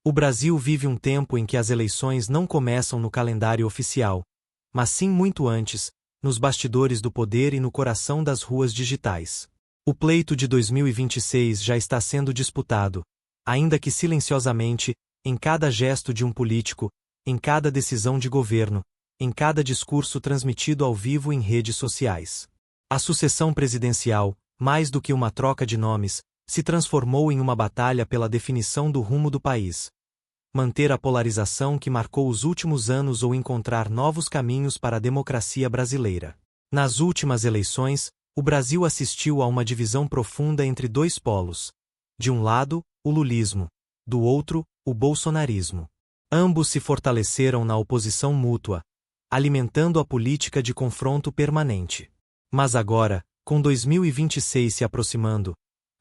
O Brasil vive um tempo em que as eleições não começam no calendário oficial, mas sim muito antes, nos bastidores do poder e no coração das ruas digitais. O pleito de 2026 já está sendo disputado, ainda que silenciosamente, em cada gesto de um político, em cada decisão de governo, em cada discurso transmitido ao vivo em redes sociais. A sucessão presidencial, mais do que uma troca de nomes, se transformou em uma batalha pela definição do rumo do país. Manter a polarização que marcou os últimos anos ou encontrar novos caminhos para a democracia brasileira. Nas últimas eleições, o Brasil assistiu a uma divisão profunda entre dois polos. De um lado, o lulismo, do outro, o bolsonarismo. Ambos se fortaleceram na oposição mútua, alimentando a política de confronto permanente. Mas agora, com 2026 se aproximando,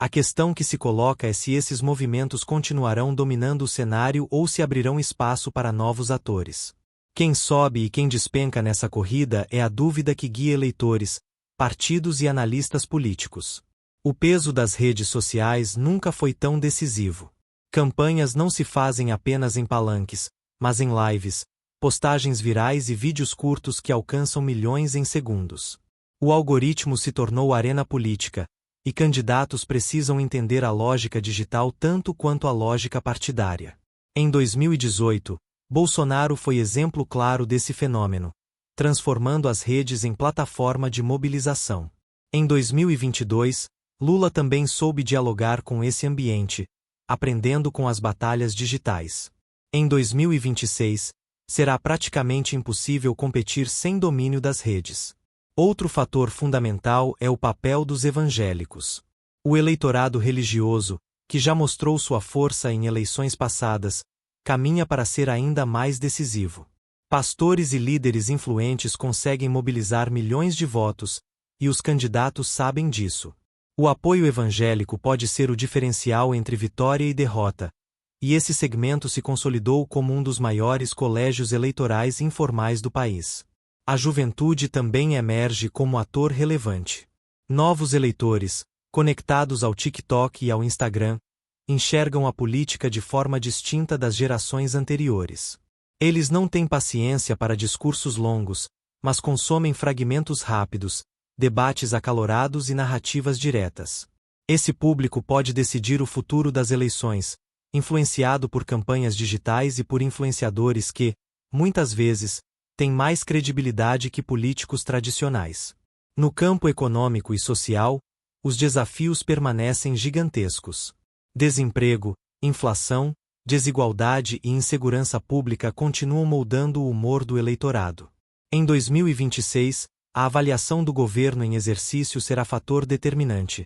a questão que se coloca é se esses movimentos continuarão dominando o cenário ou se abrirão espaço para novos atores. Quem sobe e quem despenca nessa corrida é a dúvida que guia eleitores, partidos e analistas políticos. O peso das redes sociais nunca foi tão decisivo. Campanhas não se fazem apenas em palanques, mas em lives, postagens virais e vídeos curtos que alcançam milhões em segundos. O algoritmo se tornou arena política, e candidatos precisam entender a lógica digital tanto quanto a lógica partidária. Em 2018, Bolsonaro foi exemplo claro desse fenômeno, transformando as redes em plataforma de mobilização. Em 2022, Lula também soube dialogar com esse ambiente, aprendendo com as batalhas digitais. Em 2026, será praticamente impossível competir sem domínio das redes. Outro fator fundamental é o papel dos evangélicos. O eleitorado religioso, que já mostrou sua força em eleições passadas, caminha para ser ainda mais decisivo. Pastores e líderes influentes conseguem mobilizar milhões de votos, e os candidatos sabem disso. O apoio evangélico pode ser o diferencial entre vitória e derrota, e esse segmento se consolidou como um dos maiores colégios eleitorais informais do país. A juventude também emerge como ator relevante. Novos eleitores, conectados ao TikTok e ao Instagram, enxergam a política de forma distinta das gerações anteriores. Eles não têm paciência para discursos longos, mas consomem fragmentos rápidos, debates acalorados e narrativas diretas. Esse público pode decidir o futuro das eleições, influenciado por campanhas digitais e por influenciadores que, muitas vezes, têm mais credibilidade que políticos tradicionais. No campo econômico e social, os desafios permanecem gigantescos. Desemprego, inflação, desigualdade e insegurança pública continuam moldando o humor do eleitorado. Em 2026, a avaliação do governo em exercício será fator determinante.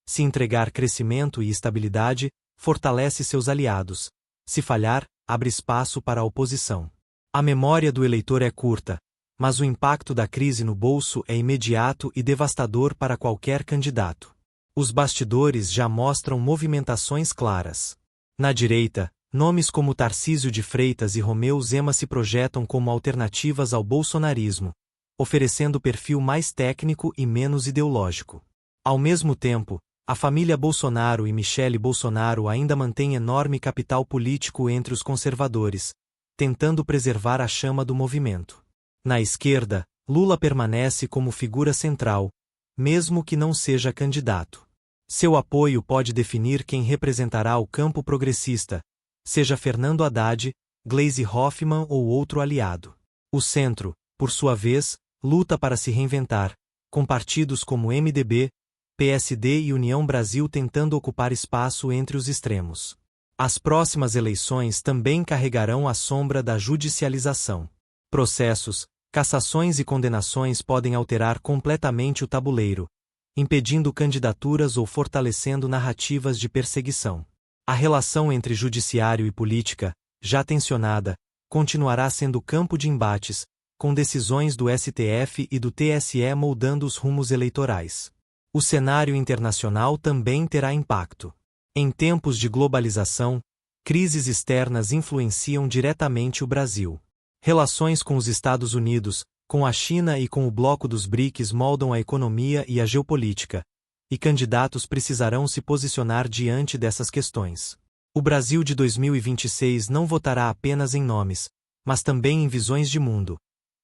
Se entregar crescimento e estabilidade, fortalece seus aliados. Se falhar, abre espaço para a oposição. A memória do eleitor é curta, mas o impacto da crise no bolso é imediato e devastador para qualquer candidato. Os bastidores já mostram movimentações claras. Na direita, nomes como Tarcísio de Freitas e Romeu Zema se projetam como alternativas ao bolsonarismo, oferecendo perfil mais técnico e menos ideológico. Ao mesmo tempo, a família Bolsonaro e Michele Bolsonaro ainda mantêm enorme capital político entre os conservadores, tentando preservar a chama do movimento. Na esquerda, Lula permanece como figura central, mesmo que não seja candidato. Seu apoio pode definir quem representará o campo progressista, seja Fernando Haddad, Gleisi Hoffmann ou outro aliado. O centro, por sua vez, luta para se reinventar, com partidos como MDB, PSD e União Brasil tentando ocupar espaço entre os extremos. As próximas eleições também carregarão a sombra da judicialização. Processos, cassações e condenações podem alterar completamente o tabuleiro, impedindo candidaturas ou fortalecendo narrativas de perseguição. A relação entre judiciário e política, já tensionada, continuará sendo campo de embates, com decisões do STF e do TSE moldando os rumos eleitorais. O cenário internacional também terá impacto. Em tempos de globalização, crises externas influenciam diretamente o Brasil. Relações com os Estados Unidos, com a China e com o bloco dos BRICS moldam a economia e a geopolítica, e candidatos precisarão se posicionar diante dessas questões. O Brasil de 2026 não votará apenas em nomes, mas também em visões de mundo.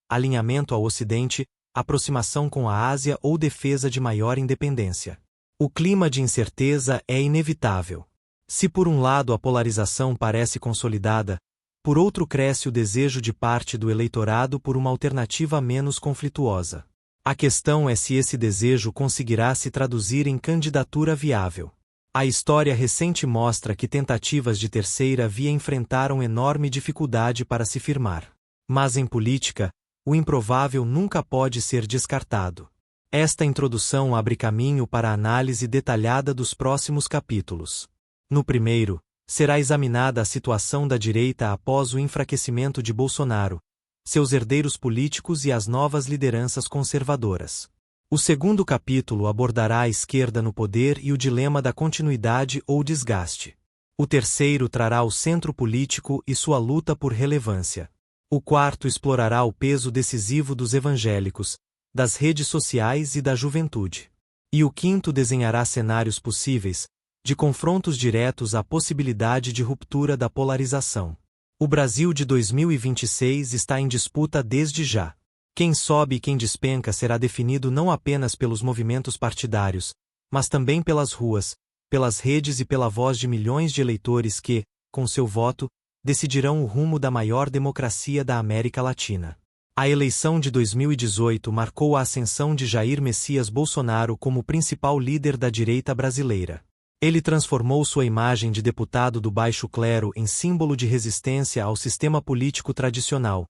Alinhamento ao Ocidente, aproximação com a Ásia ou defesa de maior independência. O clima de incerteza é inevitável. Se por um lado a polarização parece consolidada, por outro cresce o desejo de parte do eleitorado por uma alternativa menos conflituosa. A questão é se esse desejo conseguirá se traduzir em candidatura viável. A história recente mostra que tentativas de terceira via enfrentaram enorme dificuldade para se firmar. Mas em política, o improvável nunca pode ser descartado. Esta introdução abre caminho para a análise detalhada dos próximos capítulos. No primeiro, será examinada a situação da direita após o enfraquecimento de Bolsonaro, seus herdeiros políticos e as novas lideranças conservadoras. O segundo capítulo abordará a esquerda no poder e o dilema da continuidade ou desgaste. O terceiro trará o centro político e sua luta por relevância. O quarto explorará o peso decisivo dos evangélicos, das redes sociais e da juventude. E o quinto desenhará cenários possíveis, de confrontos diretos à possibilidade de ruptura da polarização. O Brasil de 2026 está em disputa desde já. Quem sobe e quem despenca será definido não apenas pelos movimentos partidários, mas também pelas ruas, pelas redes e pela voz de milhões de eleitores que, com seu voto, decidirão o rumo da maior democracia da América Latina. A eleição de 2018 marcou a ascensão de Jair Messias Bolsonaro como principal líder da direita brasileira. Ele transformou sua imagem de deputado do baixo clero em símbolo de resistência ao sistema político tradicional,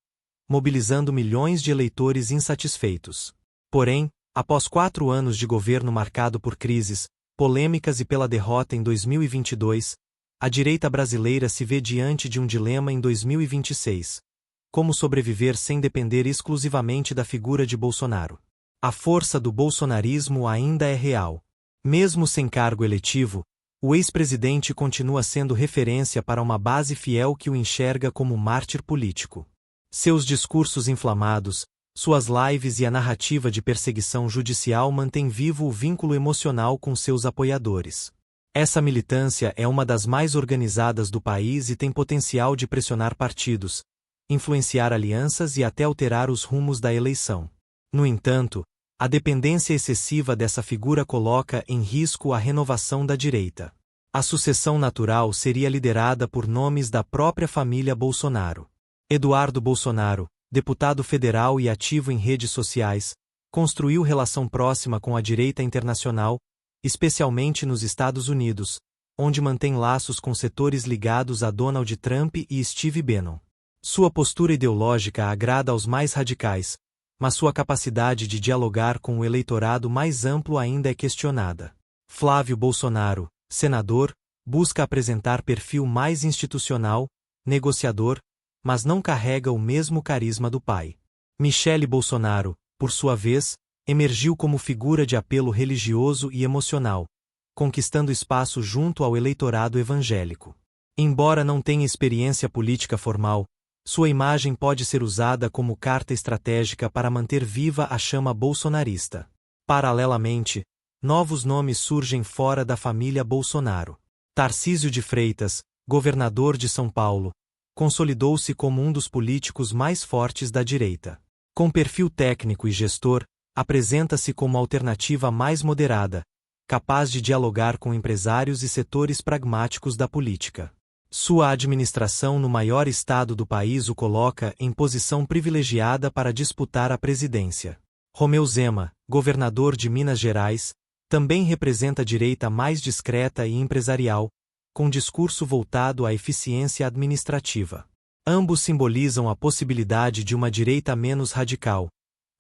mobilizando milhões de eleitores insatisfeitos. Porém, após 4 anos de governo marcado por crises, polêmicas e pela derrota em 2022, a direita brasileira se vê diante de um dilema em 2026. Como sobreviver sem depender exclusivamente da figura de Bolsonaro? A força do bolsonarismo ainda é real. Mesmo sem cargo eletivo, o ex-presidente continua sendo referência para uma base fiel que o enxerga como mártir político. Seus discursos inflamados, suas lives e a narrativa de perseguição judicial mantêm vivo o vínculo emocional com seus apoiadores. Essa militância é uma das mais organizadas do país e tem potencial de pressionar partidos, influenciar alianças e até alterar os rumos da eleição. No entanto, a dependência excessiva dessa figura coloca em risco a renovação da direita. A sucessão natural seria liderada por nomes da própria família Bolsonaro. Eduardo Bolsonaro, deputado federal e ativo em redes sociais, construiu relação próxima com a direita internacional, especialmente nos Estados Unidos, onde mantém laços com setores ligados a Donald Trump e Steve Bannon. Sua postura ideológica agrada aos mais radicais, mas sua capacidade de dialogar com o eleitorado mais amplo ainda é questionada. Flávio Bolsonaro, senador, busca apresentar perfil mais institucional, negociador, mas não carrega o mesmo carisma do pai. Michele Bolsonaro, por sua vez, emergiu como figura de apelo religioso e emocional, conquistando espaço junto ao eleitorado evangélico. Embora não tenha experiência política formal, sua imagem pode ser usada como carta estratégica para manter viva a chama bolsonarista. Paralelamente, novos nomes surgem fora da família Bolsonaro. Tarcísio de Freitas, governador de São Paulo, consolidou-se como um dos políticos mais fortes da direita. Com perfil técnico e gestor, apresenta-se como alternativa mais moderada, capaz de dialogar com empresários e setores pragmáticos da política. Sua administração no maior estado do país o coloca em posição privilegiada para disputar a presidência. Romeu Zema, governador de Minas Gerais, também representa a direita mais discreta e empresarial, com discurso voltado à eficiência administrativa. Ambos simbolizam a possibilidade de uma direita menos radical,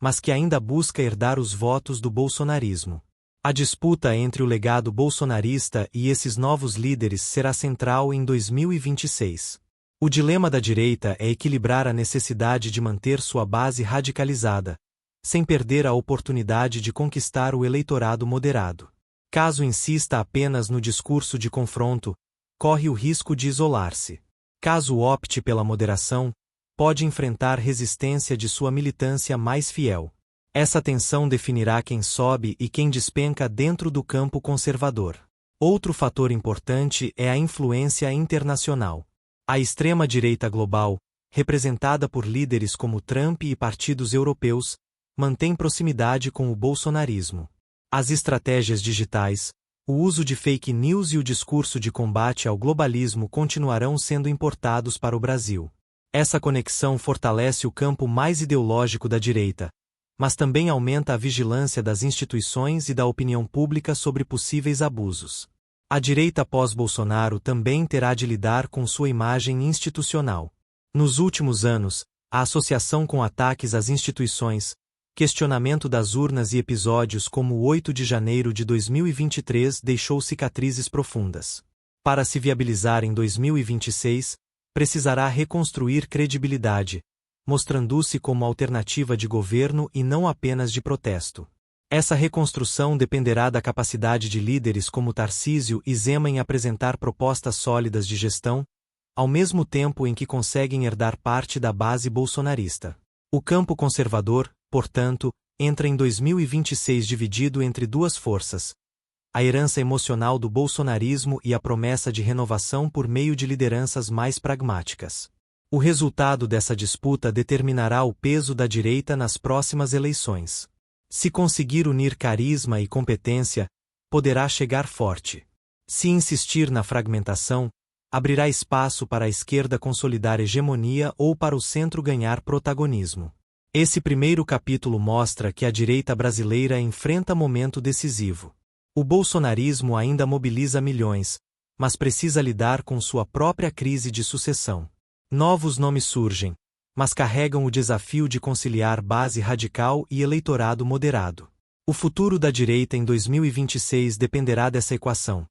mas que ainda busca herdar os votos do bolsonarismo. A disputa entre o legado bolsonarista e esses novos líderes será central em 2026. O dilema da direita é equilibrar a necessidade de manter sua base radicalizada, sem perder a oportunidade de conquistar o eleitorado moderado. Caso insista apenas no discurso de confronto, corre o risco de isolar-se. Caso opte pela moderação, pode enfrentar resistência de sua militância mais fiel. Essa tensão definirá quem sobe e quem despenca dentro do campo conservador. Outro fator importante é a influência internacional. A extrema-direita global, representada por líderes como Trump e partidos europeus, mantém proximidade com o bolsonarismo. As estratégias digitais, o uso de fake news e o discurso de combate ao globalismo continuarão sendo importados para o Brasil. Essa conexão fortalece o campo mais ideológico da direita, mas também aumenta a vigilância das instituições e da opinião pública sobre possíveis abusos. A direita pós-Bolsonaro também terá de lidar com sua imagem institucional. Nos últimos anos, a associação com ataques às instituições, questionamento das urnas e episódios como o 8 de janeiro de 2023 deixou cicatrizes profundas. Para se viabilizar em 2026, precisará reconstruir credibilidade, mostrando-se como alternativa de governo e não apenas de protesto. Essa reconstrução dependerá da capacidade de líderes como Tarcísio e Zema em apresentar propostas sólidas de gestão, ao mesmo tempo em que conseguem herdar parte da base bolsonarista. O campo conservador, portanto, entra em 2026 dividido entre duas forças: a herança emocional do bolsonarismo e a promessa de renovação por meio de lideranças mais pragmáticas. O resultado dessa disputa determinará o peso da direita nas próximas eleições. Se conseguir unir carisma e competência, poderá chegar forte. Se insistir na fragmentação, abrirá espaço para a esquerda consolidar hegemonia ou para o centro ganhar protagonismo. Esse primeiro capítulo mostra que a direita brasileira enfrenta momento decisivo. O bolsonarismo ainda mobiliza milhões, mas precisa lidar com sua própria crise de sucessão. Novos nomes surgem, mas carregam o desafio de conciliar base radical e eleitorado moderado. O futuro da direita em 2026 dependerá dessa equação: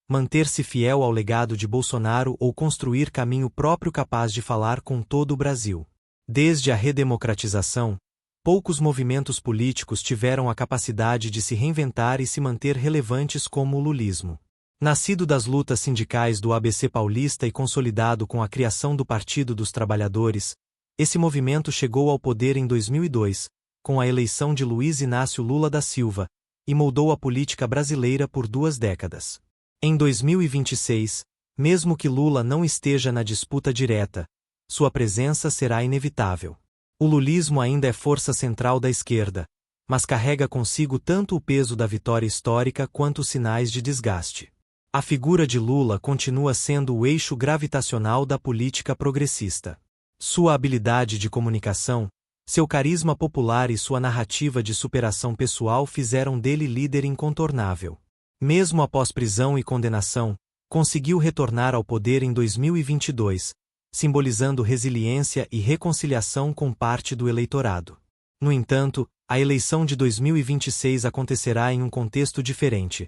manter-se fiel ao legado de Bolsonaro ou construir caminho próprio capaz de falar com todo o Brasil. Desde a redemocratização, poucos movimentos políticos tiveram a capacidade de se reinventar e se manter relevantes como o lulismo. Nascido das lutas sindicais do ABC paulista e consolidado com a criação do Partido dos Trabalhadores, esse movimento chegou ao poder em 2002, com a eleição de Luiz Inácio Lula da Silva, e moldou a política brasileira por 2 décadas. Em 2026, mesmo que Lula não esteja na disputa direta, sua presença será inevitável. O lulismo ainda é força central da esquerda, mas carrega consigo tanto o peso da vitória histórica quanto os sinais de desgaste. A figura de Lula continua sendo o eixo gravitacional da política progressista. Sua habilidade de comunicação, seu carisma popular e sua narrativa de superação pessoal fizeram dele líder incontornável. Mesmo após prisão e condenação, conseguiu retornar ao poder em 2022, simbolizando resiliência e reconciliação com parte do eleitorado. No entanto, a eleição de 2026 acontecerá em um contexto diferente.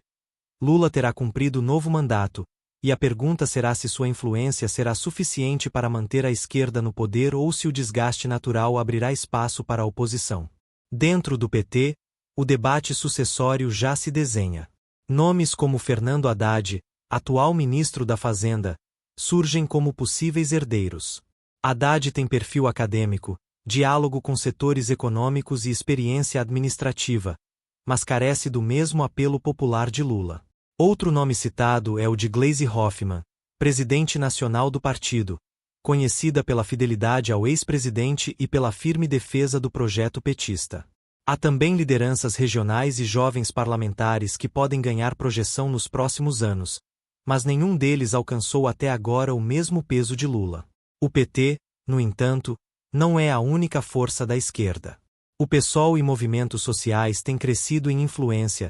Lula terá cumprido novo mandato, e a pergunta será se sua influência será suficiente para manter a esquerda no poder ou se o desgaste natural abrirá espaço para a oposição. Dentro do PT, o debate sucessório já se desenha. Nomes como Fernando Haddad, atual ministro da Fazenda, surgem como possíveis herdeiros. Haddad tem perfil acadêmico, diálogo com setores econômicos e experiência administrativa, mas carece do mesmo apelo popular de Lula. Outro nome citado é o de Gleisi Hoffmann, presidente nacional do partido, conhecida pela fidelidade ao ex-presidente e pela firme defesa do projeto petista. Há também lideranças regionais e jovens parlamentares que podem ganhar projeção nos próximos anos, mas nenhum deles alcançou até agora o mesmo peso de Lula. O PT, no entanto, não é a única força da esquerda. O PSOL e movimentos sociais têm crescido em influência,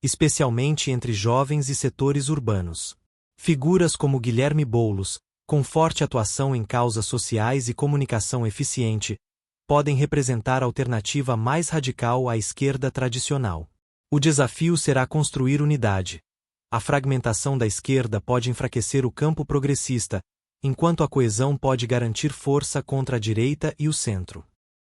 especialmente entre jovens e setores urbanos. Figuras como Guilherme Boulos, com forte atuação em causas sociais e comunicação eficiente, podem representar a alternativa mais radical à esquerda tradicional. O desafio será construir unidade. A fragmentação da esquerda pode enfraquecer o campo progressista, enquanto a coesão pode garantir força contra a direita e o centro.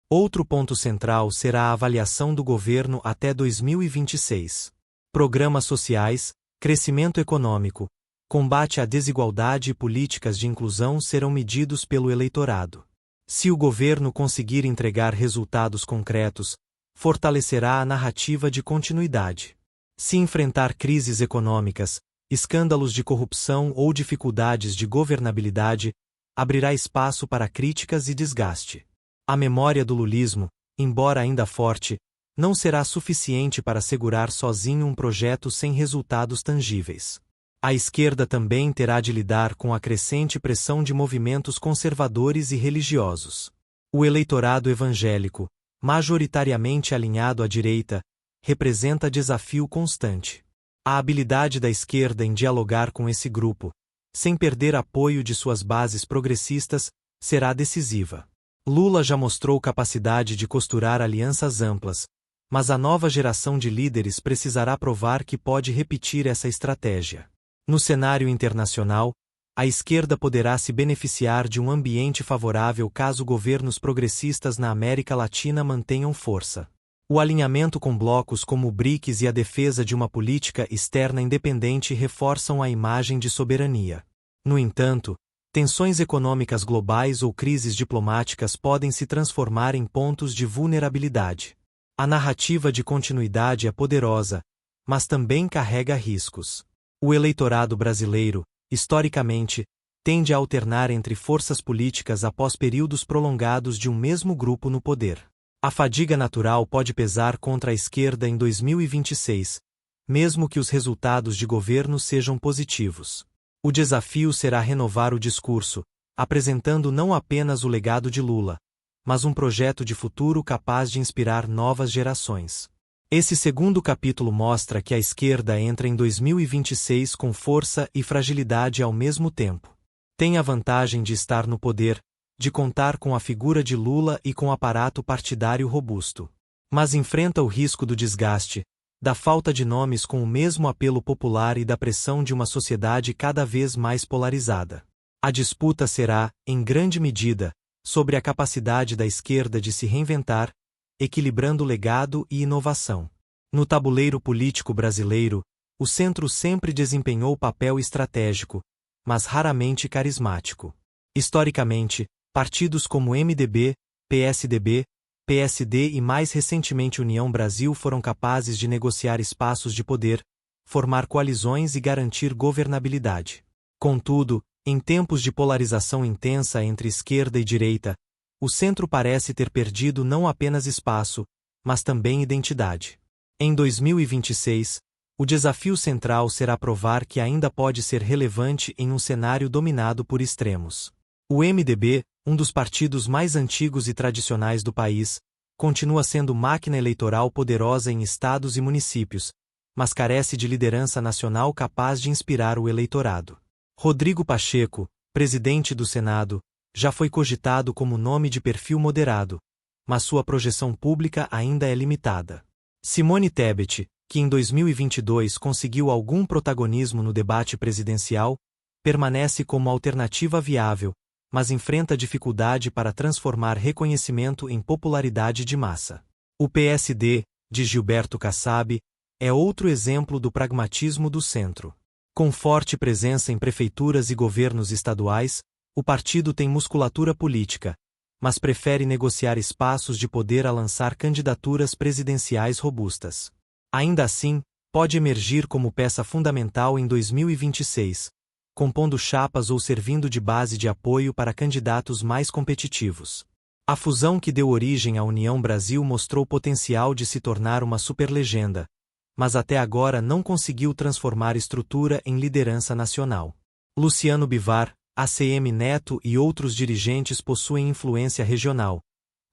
Outro ponto central será a avaliação do governo até 2026. Programas sociais, crescimento econômico, combate à desigualdade e políticas de inclusão serão medidos pelo eleitorado. Se o governo conseguir entregar resultados concretos, fortalecerá a narrativa de continuidade. Se enfrentar crises econômicas, escândalos de corrupção ou dificuldades de governabilidade, abrirá espaço para críticas e desgaste. A memória do lulismo, embora ainda forte, não será suficiente para segurar sozinho um projeto sem resultados tangíveis. A esquerda também terá de lidar com a crescente pressão de movimentos conservadores e religiosos. O eleitorado evangélico, majoritariamente alinhado à direita, representa desafio constante. A habilidade da esquerda em dialogar com esse grupo, sem perder apoio de suas bases progressistas, será decisiva. Lula já mostrou capacidade de costurar alianças amplas, mas a nova geração de líderes precisará provar que pode repetir essa estratégia. No cenário internacional, a esquerda poderá se beneficiar de um ambiente favorável caso governos progressistas na América Latina mantenham força. O alinhamento com blocos como o BRICS e a defesa de uma política externa independente reforçam a imagem de soberania. No entanto, tensões econômicas globais ou crises diplomáticas podem se transformar em pontos de vulnerabilidade. A narrativa de continuidade é poderosa, mas também carrega riscos. O eleitorado brasileiro, historicamente, tende a alternar entre forças políticas após períodos prolongados de um mesmo grupo no poder. A fadiga natural pode pesar contra a esquerda em 2026, mesmo que os resultados de governo sejam positivos. O desafio será renovar o discurso, apresentando não apenas o legado de Lula, mas um projeto de futuro capaz de inspirar novas gerações. Esse segundo capítulo mostra que a esquerda entra em 2026 com força e fragilidade ao mesmo tempo. Tem a vantagem de estar no poder, de contar com a figura de Lula e com aparato partidário robusto. Mas enfrenta o risco do desgaste, da falta de nomes com o mesmo apelo popular e da pressão de uma sociedade cada vez mais polarizada. A disputa será, em grande medida, sobre a capacidade da esquerda de se reinventar, equilibrando legado e inovação. No tabuleiro político brasileiro, o centro sempre desempenhou papel estratégico, mas raramente carismático. Historicamente, partidos como MDB, PSDB, PSD e mais recentemente União Brasil foram capazes de negociar espaços de poder, formar coalizões e garantir governabilidade. Contudo, em tempos de polarização intensa entre esquerda e direita, o centro parece ter perdido não apenas espaço, mas também identidade. Em 2026, o desafio central será provar que ainda pode ser relevante em um cenário dominado por extremos. O MDB, um dos partidos mais antigos e tradicionais do país, continua sendo máquina eleitoral poderosa em estados e municípios, mas carece de liderança nacional capaz de inspirar o eleitorado. Rodrigo Pacheco, presidente do Senado, já foi cogitado como nome de perfil moderado, mas sua projeção pública ainda é limitada. Simone Tebet, que em 2022 conseguiu algum protagonismo no debate presidencial, permanece como alternativa viável, mas enfrenta dificuldade para transformar reconhecimento em popularidade de massa. O PSD, de Gilberto Kassab, é outro exemplo do pragmatismo do centro. Com forte presença em prefeituras e governos estaduais, o partido tem musculatura política, mas prefere negociar espaços de poder a lançar candidaturas presidenciais robustas. Ainda assim, pode emergir como peça fundamental em 2026, compondo chapas ou servindo de base de apoio para candidatos mais competitivos. A fusão que deu origem à União Brasil mostrou potencial de se tornar uma superlegenda, mas até agora não conseguiu transformar estrutura em liderança nacional. Luciano Bivar, ACM Neto e outros dirigentes possuem influência regional,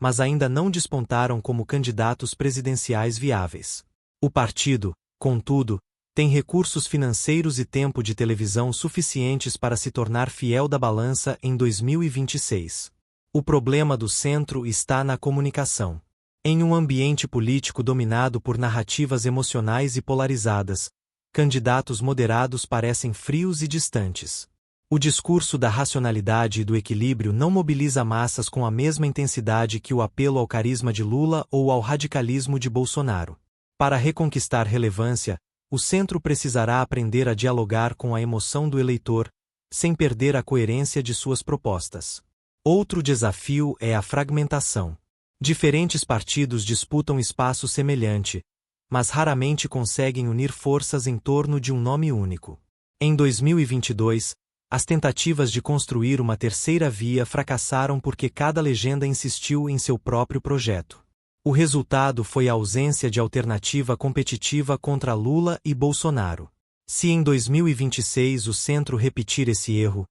mas ainda não despontaram como candidatos presidenciais viáveis. O partido, contudo, tem recursos financeiros e tempo de televisão suficientes para se tornar fiel da balança em 2026. O problema do centro está na comunicação. Em um ambiente político dominado por narrativas emocionais e polarizadas, candidatos moderados parecem frios e distantes. O discurso da racionalidade e do equilíbrio não mobiliza massas com a mesma intensidade que o apelo ao carisma de Lula ou ao radicalismo de Bolsonaro. Para reconquistar relevância, o centro precisará aprender a dialogar com a emoção do eleitor, sem perder a coerência de suas propostas. Outro desafio é a fragmentação. Diferentes partidos disputam espaço semelhante, mas raramente conseguem unir forças em torno de um nome único. Em 2022, as tentativas de construir uma terceira via fracassaram porque cada legenda insistiu em seu próprio projeto. O resultado foi a ausência de alternativa competitiva contra Lula e Bolsonaro. Se em 2026 o centro repetir esse erro,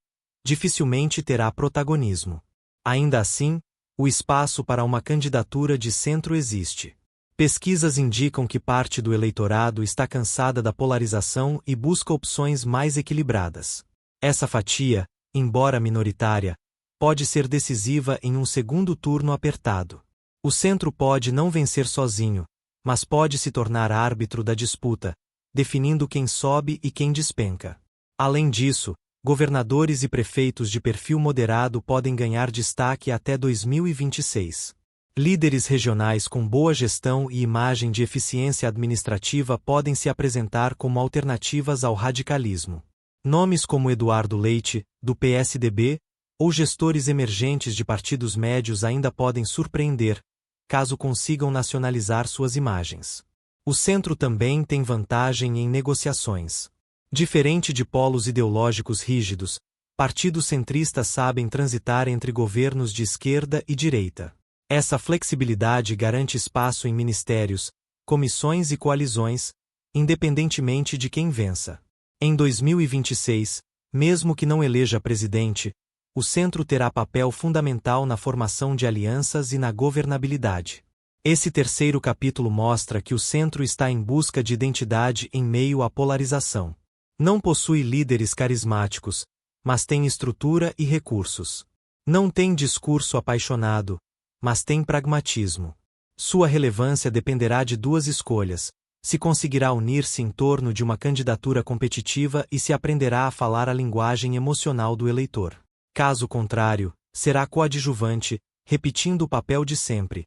dificilmente terá protagonismo. Ainda assim, o espaço para uma candidatura de centro existe. Pesquisas indicam que parte do eleitorado está cansada da polarização e busca opções mais equilibradas. Essa fatia, embora minoritária, pode ser decisiva em um segundo turno apertado. O centro pode não vencer sozinho, mas pode se tornar árbitro da disputa, definindo quem sobe e quem despenca. Além disso, governadores e prefeitos de perfil moderado podem ganhar destaque até 2026. Líderes regionais com boa gestão e imagem de eficiência administrativa podem se apresentar como alternativas ao radicalismo. Nomes como Eduardo Leite, do PSDB, ou gestores emergentes de partidos médios ainda podem surpreender, caso consigam nacionalizar suas imagens. O centro também tem vantagem em negociações. Diferente de polos ideológicos rígidos, partidos centristas sabem transitar entre governos de esquerda e direita. Essa flexibilidade garante espaço em ministérios, comissões e coalizões, independentemente de quem vença. Em 2026, mesmo que não eleja presidente, o centro terá papel fundamental na formação de alianças e na governabilidade. Esse terceiro capítulo mostra que o centro está em busca de identidade em meio à polarização. Não possui líderes carismáticos, mas tem estrutura e recursos. Não tem discurso apaixonado, mas tem pragmatismo. Sua relevância dependerá de duas escolhas: se conseguirá unir-se em torno de uma candidatura competitiva e se aprenderá a falar a linguagem emocional do eleitor. Caso contrário, será coadjuvante, repetindo o papel de sempre: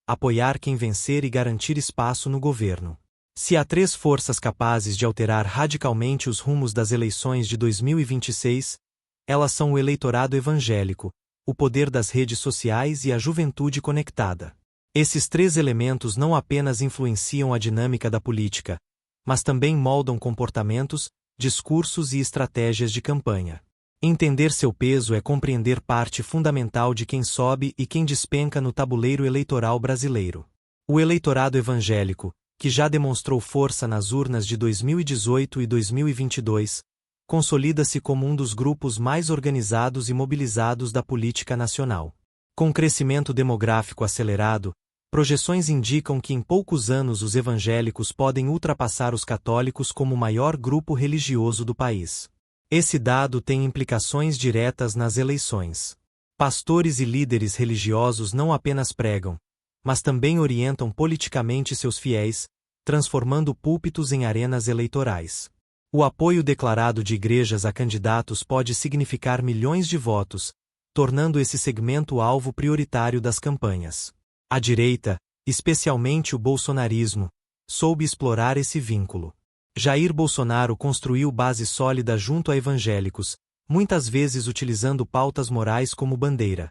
apoiar quem vencer e garantir espaço no governo. Se há três forças capazes de alterar radicalmente os rumos das eleições de 2026, elas são o eleitorado evangélico, o poder das redes sociais e a juventude conectada. Esses três elementos não apenas influenciam a dinâmica da política, mas também moldam comportamentos, discursos e estratégias de campanha. Entender seu peso é compreender parte fundamental de quem sobe e quem despenca no tabuleiro eleitoral brasileiro. O eleitorado evangélico, que já demonstrou força nas urnas de 2018 e 2022, consolida-se como um dos grupos mais organizados e mobilizados da política nacional. Com crescimento demográfico acelerado, projeções indicam que em poucos anos os evangélicos podem ultrapassar os católicos como o maior grupo religioso do país. Esse dado tem implicações diretas nas eleições. Pastores e líderes religiosos não apenas pregam, mas também orientam politicamente seus fiéis, transformando púlpitos em arenas eleitorais. O apoio declarado de igrejas a candidatos pode significar milhões de votos, tornando esse segmento alvo prioritário das campanhas. A direita, especialmente o bolsonarismo, soube explorar esse vínculo. Jair Bolsonaro construiu base sólida junto a evangélicos, muitas vezes utilizando pautas morais como bandeira: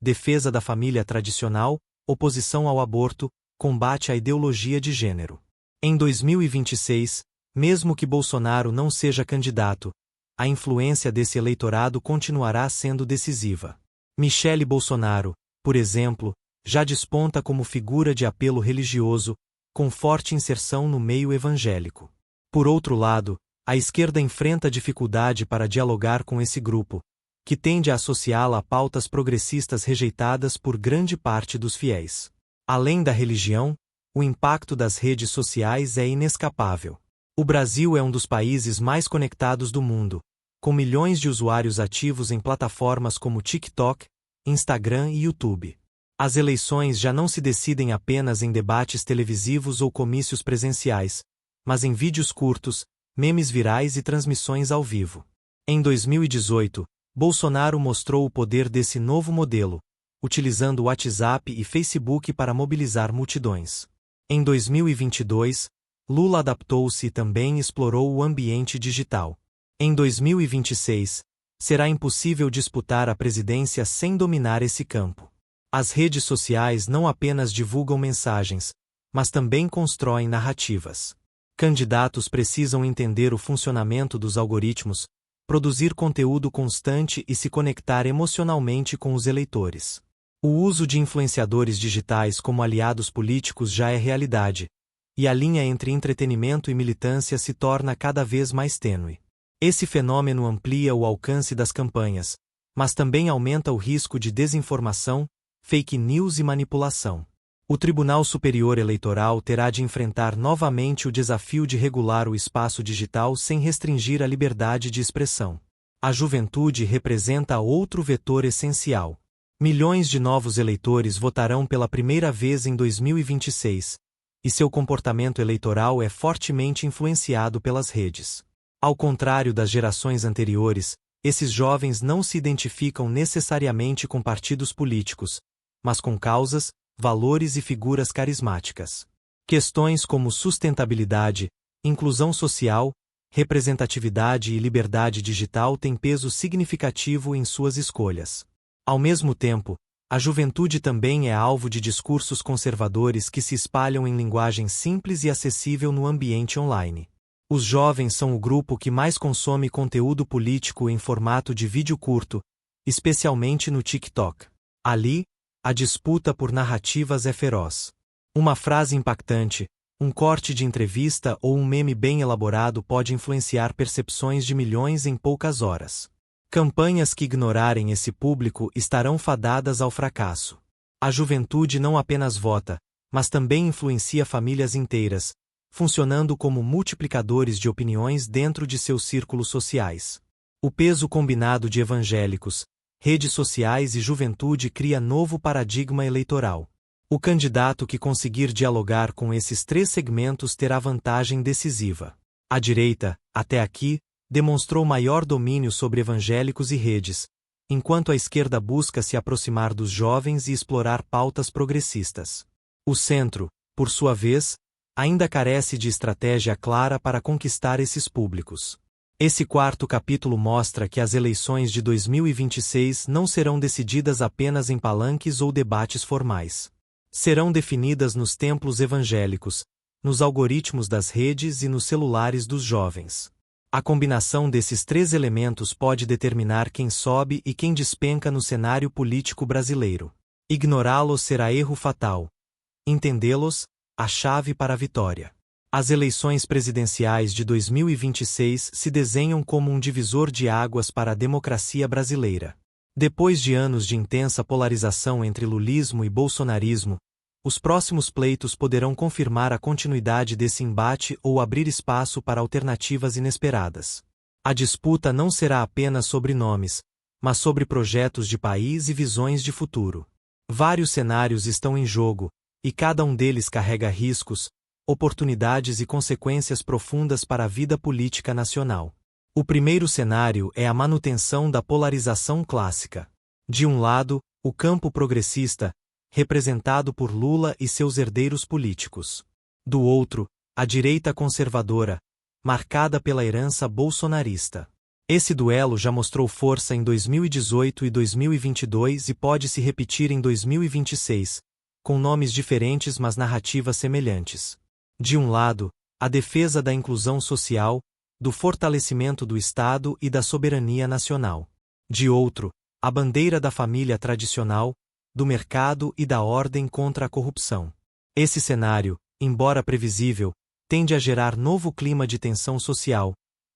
defesa da família tradicional, oposição ao aborto, combate à ideologia de gênero. Em 2026, mesmo que Bolsonaro não seja candidato, a influência desse eleitorado continuará sendo decisiva. Michele Bolsonaro, por exemplo, já desponta como figura de apelo religioso, com forte inserção no meio evangélico. Por outro lado, a esquerda enfrenta dificuldade para dialogar com esse grupo, que tende a associá-la a pautas progressistas rejeitadas por grande parte dos fiéis. Além da religião, o impacto das redes sociais é inescapável. O Brasil é um dos países mais conectados do mundo, com milhões de usuários ativos em plataformas como TikTok, Instagram e YouTube. As eleições já não se decidem apenas em debates televisivos ou comícios presenciais, mas em vídeos curtos, memes virais e transmissões ao vivo. Em 2018, Bolsonaro mostrou o poder desse novo modelo, utilizando o WhatsApp e Facebook para mobilizar multidões. Em 2022, Lula adaptou-se e também explorou o ambiente digital. Em 2026, será impossível disputar a presidência sem dominar esse campo. As redes sociais não apenas divulgam mensagens, mas também constroem narrativas. Candidatos precisam entender o funcionamento dos algoritmos, produzir conteúdo constante e se conectar emocionalmente com os eleitores. O uso de influenciadores digitais como aliados políticos já é realidade, e a linha entre entretenimento e militância se torna cada vez mais tênue. Esse fenômeno amplia o alcance das campanhas, mas também aumenta o risco de desinformação, fake news e manipulação. O Tribunal Superior Eleitoral terá de enfrentar novamente o desafio de regular o espaço digital sem restringir a liberdade de expressão. A juventude representa outro vetor essencial. Milhões de novos eleitores votarão pela primeira vez em 2026, e seu comportamento eleitoral é fortemente influenciado pelas redes. Ao contrário das gerações anteriores, esses jovens não se identificam necessariamente com partidos políticos, mas com causas, valores e figuras carismáticas. Questões como sustentabilidade, inclusão social, representatividade e liberdade digital têm peso significativo em suas escolhas. Ao mesmo tempo, a juventude também é alvo de discursos conservadores que se espalham em linguagem simples e acessível no ambiente online. Os jovens são o grupo que mais consome conteúdo político em formato de vídeo curto, especialmente no TikTok. Ali, a disputa por narrativas é feroz. Uma frase impactante, um corte de entrevista ou um meme bem elaborado pode influenciar percepções de milhões em poucas horas. Campanhas que ignorarem esse público estarão fadadas ao fracasso. A juventude não apenas vota, mas também influencia famílias inteiras, funcionando como multiplicadores de opiniões dentro de seus círculos sociais. O peso combinado de evangélicos, redes sociais e juventude cria novo paradigma eleitoral. O candidato que conseguir dialogar com esses três segmentos terá vantagem decisiva. A direita, até aqui, demonstrou maior domínio sobre evangélicos e redes, enquanto a esquerda busca se aproximar dos jovens e explorar pautas progressistas. O centro, por sua vez, ainda carece de estratégia clara para conquistar esses públicos. Esse quarto capítulo mostra que as eleições de 2026 não serão decididas apenas em palanques ou debates formais. Serão definidas nos templos evangélicos, nos algoritmos das redes e nos celulares dos jovens. A combinação desses três elementos pode determinar quem sobe e quem despenca no cenário político brasileiro. Ignorá-los será erro fatal. Entendê-los, a chave para a vitória. As eleições presidenciais de 2026 se desenham como um divisor de águas para a democracia brasileira. Depois de anos de intensa polarização entre lulismo e bolsonarismo, os próximos pleitos poderão confirmar a continuidade desse embate ou abrir espaço para alternativas inesperadas. A disputa não será apenas sobre nomes, mas sobre projetos de país e visões de futuro. Vários cenários estão em jogo, e cada um deles carrega riscos, oportunidades e consequências profundas para a vida política nacional. O primeiro cenário é a manutenção da polarização clássica. De um lado, o campo progressista, representado por Lula e seus herdeiros políticos. Do outro, a direita conservadora, marcada pela herança bolsonarista. Esse duelo já mostrou força em 2018 e 2022 e pode se repetir em 2026, com nomes diferentes mas narrativas semelhantes. De um lado, a defesa da inclusão social, do fortalecimento do Estado e da soberania nacional. De outro, a bandeira da família tradicional, do mercado e da ordem contra a corrupção. Esse cenário, embora previsível, tende a gerar novo clima de tensão social,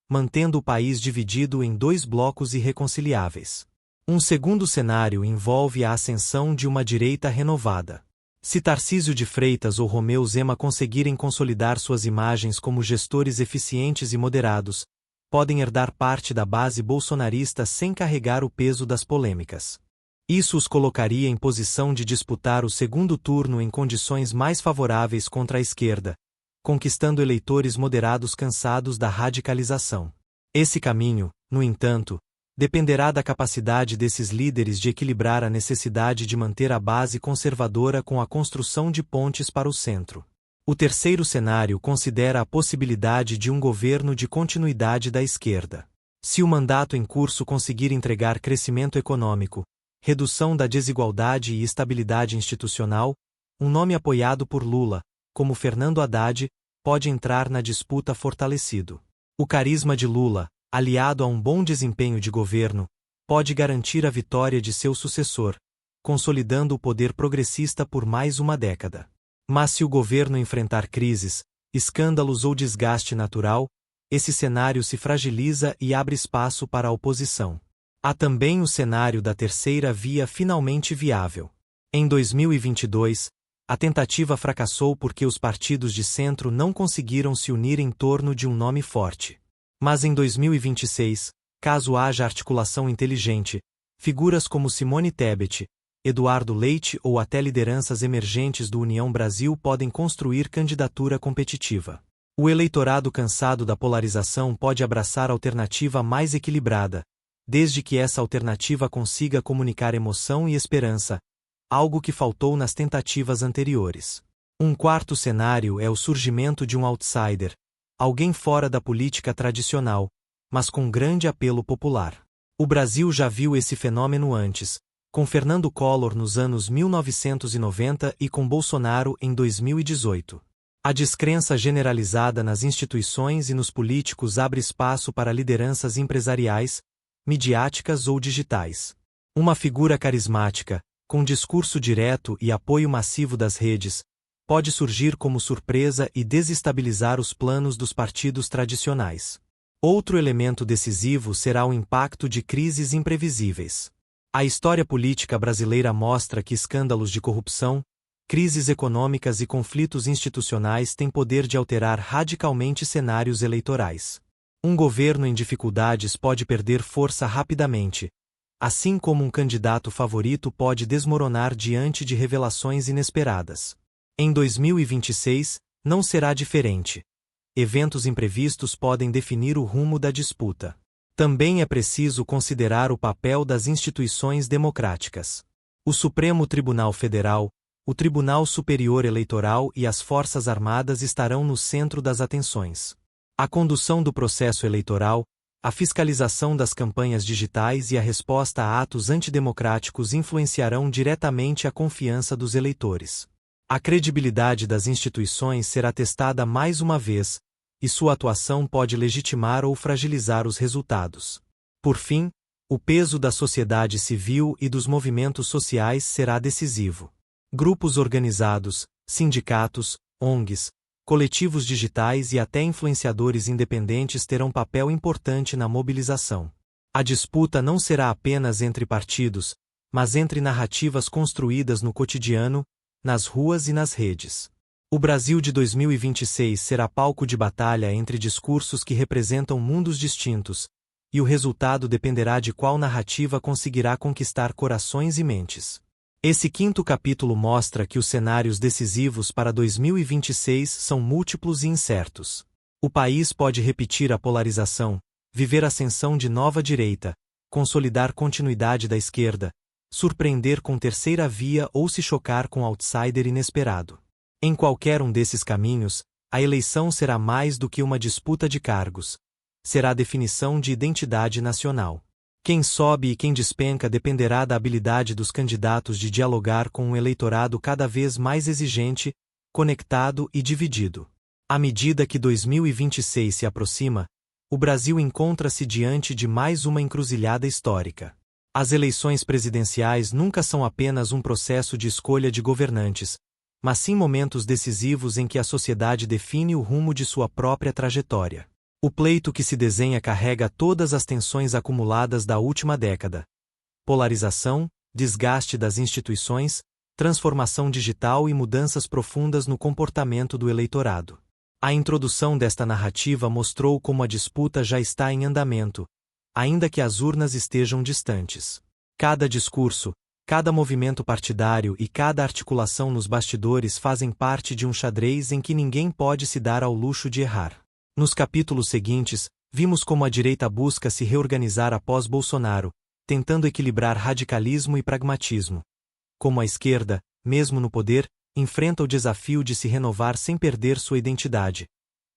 mantendo o país dividido em dois blocos irreconciliáveis. Um segundo cenário envolve a ascensão de uma direita renovada. Se Tarcísio de Freitas ou Romeu Zema conseguirem consolidar suas imagens como gestores eficientes e moderados, podem herdar parte da base bolsonarista sem carregar o peso das polêmicas. Isso os colocaria em posição de disputar o segundo turno em condições mais favoráveis contra a esquerda, conquistando eleitores moderados cansados da radicalização. Esse caminho, no entanto, dependerá da capacidade desses líderes de equilibrar a necessidade de manter a base conservadora com a construção de pontes para o centro. O terceiro cenário considera a possibilidade de um governo de continuidade da esquerda. Se o mandato em curso conseguir entregar crescimento econômico, redução da desigualdade e estabilidade institucional, um nome apoiado por Lula, como Fernando Haddad, pode entrar na disputa fortalecido. O carisma de Lula, aliado a um bom desempenho de governo, pode garantir a vitória de seu sucessor, consolidando o poder progressista por mais uma década. Mas se o governo enfrentar crises, escândalos ou desgaste natural, esse cenário se fragiliza e abre espaço para a oposição. Há também o cenário da terceira via finalmente viável. Em 2022, a tentativa fracassou porque os partidos de centro não conseguiram se unir em torno de um nome forte. Mas em 2026, caso haja articulação inteligente, figuras como Simone Tebet, Eduardo Leite ou até lideranças emergentes do União Brasil podem construir candidatura competitiva. O eleitorado cansado da polarização pode abraçar alternativa mais equilibrada, desde que essa alternativa consiga comunicar emoção e esperança, algo que faltou nas tentativas anteriores. Um quarto cenário é o surgimento de um outsider, alguém fora da política tradicional, mas com grande apelo popular. O Brasil já viu esse fenômeno antes, com Fernando Collor nos anos 1990 e com Bolsonaro em 2018. A descrença generalizada nas instituições e nos políticos abre espaço para lideranças empresariais, midiáticas ou digitais. Uma figura carismática, com discurso direto e apoio massivo das redes, pode surgir como surpresa e desestabilizar os planos dos partidos tradicionais. Outro elemento decisivo será o impacto de crises imprevisíveis. A história política brasileira mostra que escândalos de corrupção, crises econômicas e conflitos institucionais têm poder de alterar radicalmente cenários eleitorais. Um governo em dificuldades pode perder força rapidamente, assim como um candidato favorito pode desmoronar diante de revelações inesperadas. Em 2026, não será diferente. Eventos imprevistos podem definir o rumo da disputa. Também é preciso considerar o papel das instituições democráticas. O Supremo Tribunal Federal, o Tribunal Superior Eleitoral e as Forças Armadas estarão no centro das atenções. A condução do processo eleitoral, a fiscalização das campanhas digitais e a resposta a atos antidemocráticos influenciarão diretamente a confiança dos eleitores. A credibilidade das instituições será testada mais uma vez, e sua atuação pode legitimar ou fragilizar os resultados. Por fim, o peso da sociedade civil e dos movimentos sociais será decisivo. Grupos organizados, sindicatos, ONGs, coletivos digitais e até influenciadores independentes terão papel importante na mobilização. A disputa não será apenas entre partidos, mas entre narrativas construídas no cotidiano, nas ruas e nas redes. O Brasil de 2026 será palco de batalha entre discursos que representam mundos distintos, e o resultado dependerá de qual narrativa conseguirá conquistar corações e mentes. Esse quinto capítulo mostra que os cenários decisivos para 2026 são múltiplos e incertos. O país pode repetir a polarização, viver ascensão de nova direita, consolidar continuidade da esquerda, surpreender com terceira via ou se chocar com outsider inesperado. Em qualquer um desses caminhos, a eleição será mais do que uma disputa de cargos. Será a definição de identidade nacional. Quem sobe e quem despenca dependerá da habilidade dos candidatos de dialogar com um eleitorado cada vez mais exigente, conectado e dividido. À medida que 2026 se aproxima, o Brasil encontra-se diante de mais uma encruzilhada histórica. As eleições presidenciais nunca são apenas um processo de escolha de governantes, mas sim momentos decisivos em que a sociedade define o rumo de sua própria trajetória. O pleito que se desenha carrega todas as tensões acumuladas da última década: polarização, desgaste das instituições, transformação digital e mudanças profundas no comportamento do eleitorado. A introdução desta narrativa mostrou como a disputa já está em andamento, ainda que as urnas estejam distantes. Cada discurso, cada movimento partidário e cada articulação nos bastidores fazem parte de um xadrez em que ninguém pode se dar ao luxo de errar. Nos capítulos seguintes, vimos como a direita busca se reorganizar após Bolsonaro, tentando equilibrar radicalismo e pragmatismo. Como a esquerda, mesmo no poder, enfrenta o desafio de se renovar sem perder sua identidade.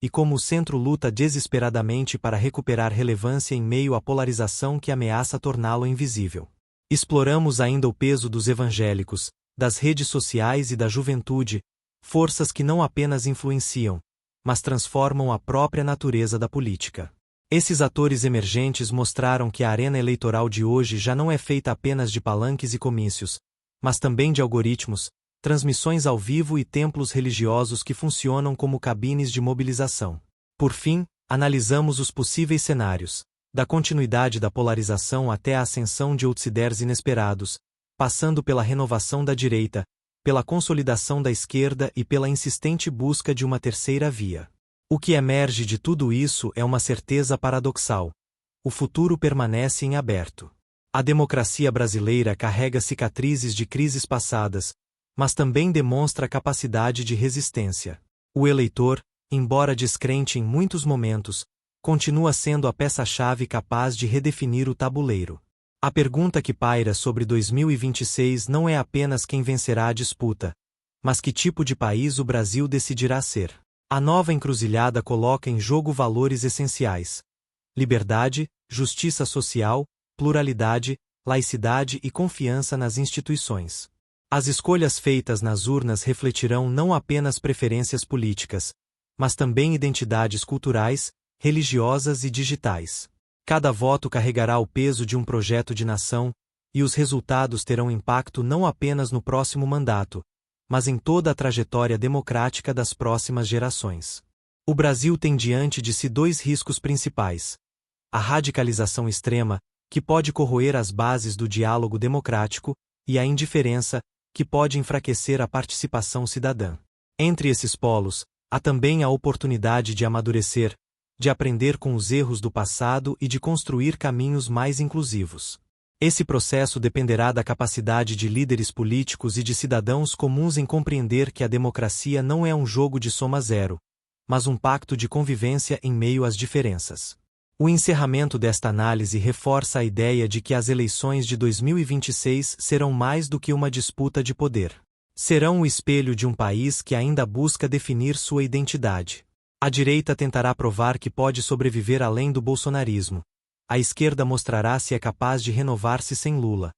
E como o centro luta desesperadamente para recuperar relevância em meio à polarização que ameaça torná-lo invisível. Exploramos ainda o peso dos evangélicos, das redes sociais e da juventude, forças que não apenas influenciam, mas transformam a própria natureza da política. Esses atores emergentes mostraram que a arena eleitoral de hoje já não é feita apenas de palanques e comícios, mas também de algoritmos, transmissões ao vivo e templos religiosos que funcionam como cabines de mobilização. Por fim, analisamos os possíveis cenários, da continuidade da polarização até a ascensão de outsiders inesperados, passando pela renovação da direita, pela consolidação da esquerda e pela insistente busca de uma terceira via. O que emerge de tudo isso é uma certeza paradoxal: o futuro permanece em aberto. A democracia brasileira carrega cicatrizes de crises passadas, mas também demonstra capacidade de resistência. O eleitor, embora descrente em muitos momentos, continua sendo a peça-chave capaz de redefinir o tabuleiro. A pergunta que paira sobre 2026 não é apenas quem vencerá a disputa, mas que tipo de país o Brasil decidirá ser. A nova encruzilhada coloca em jogo valores essenciais: liberdade, justiça social, pluralidade, laicidade e confiança nas instituições. As escolhas feitas nas urnas refletirão não apenas preferências políticas, mas também identidades culturais, religiosas e digitais. Cada voto carregará o peso de um projeto de nação, e os resultados terão impacto não apenas no próximo mandato, mas em toda a trajetória democrática das próximas gerações. O Brasil tem diante de si dois riscos principais: a radicalização extrema, que pode corroer as bases do diálogo democrático, e a indiferença, que pode enfraquecer a participação cidadã. Entre esses polos, há também a oportunidade de amadurecer, de aprender com os erros do passado e de construir caminhos mais inclusivos. Esse processo dependerá da capacidade de líderes políticos e de cidadãos comuns em compreender que a democracia não é um jogo de soma zero, mas um pacto de convivência em meio às diferenças. O encerramento desta análise reforça a ideia de que as eleições de 2026 serão mais do que uma disputa de poder. Serão o espelho de um país que ainda busca definir sua identidade. A direita tentará provar que pode sobreviver além do bolsonarismo. A esquerda mostrará se é capaz de renovar-se sem Lula.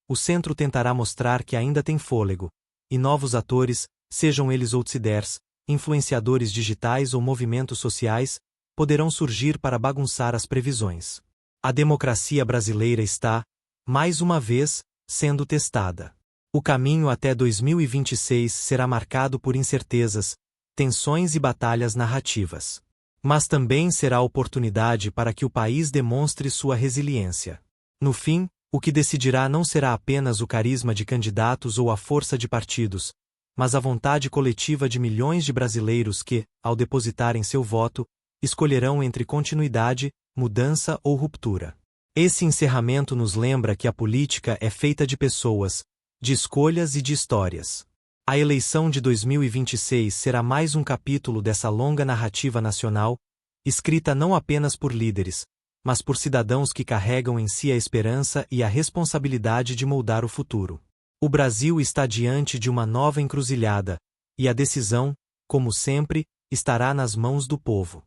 O centro tentará mostrar que ainda tem fôlego. E novos atores, sejam eles outsiders, influenciadores digitais ou movimentos sociais, poderão surgir para bagunçar as previsões. A democracia brasileira está, mais uma vez, sendo testada. O caminho até 2026 será marcado por incertezas, tensões e batalhas narrativas. Mas também será oportunidade para que o país demonstre sua resiliência. No fim, o que decidirá não será apenas o carisma de candidatos ou a força de partidos, mas a vontade coletiva de milhões de brasileiros que, ao depositarem seu voto, escolherão entre continuidade, mudança ou ruptura. Esse encerramento nos lembra que a política é feita de pessoas, de escolhas e de histórias. A eleição de 2026 será mais um capítulo dessa longa narrativa nacional, escrita não apenas por líderes, mas por cidadãos que carregam em si a esperança e a responsabilidade de moldar o futuro. O Brasil está diante de uma nova encruzilhada, e a decisão, como sempre, estará nas mãos do povo.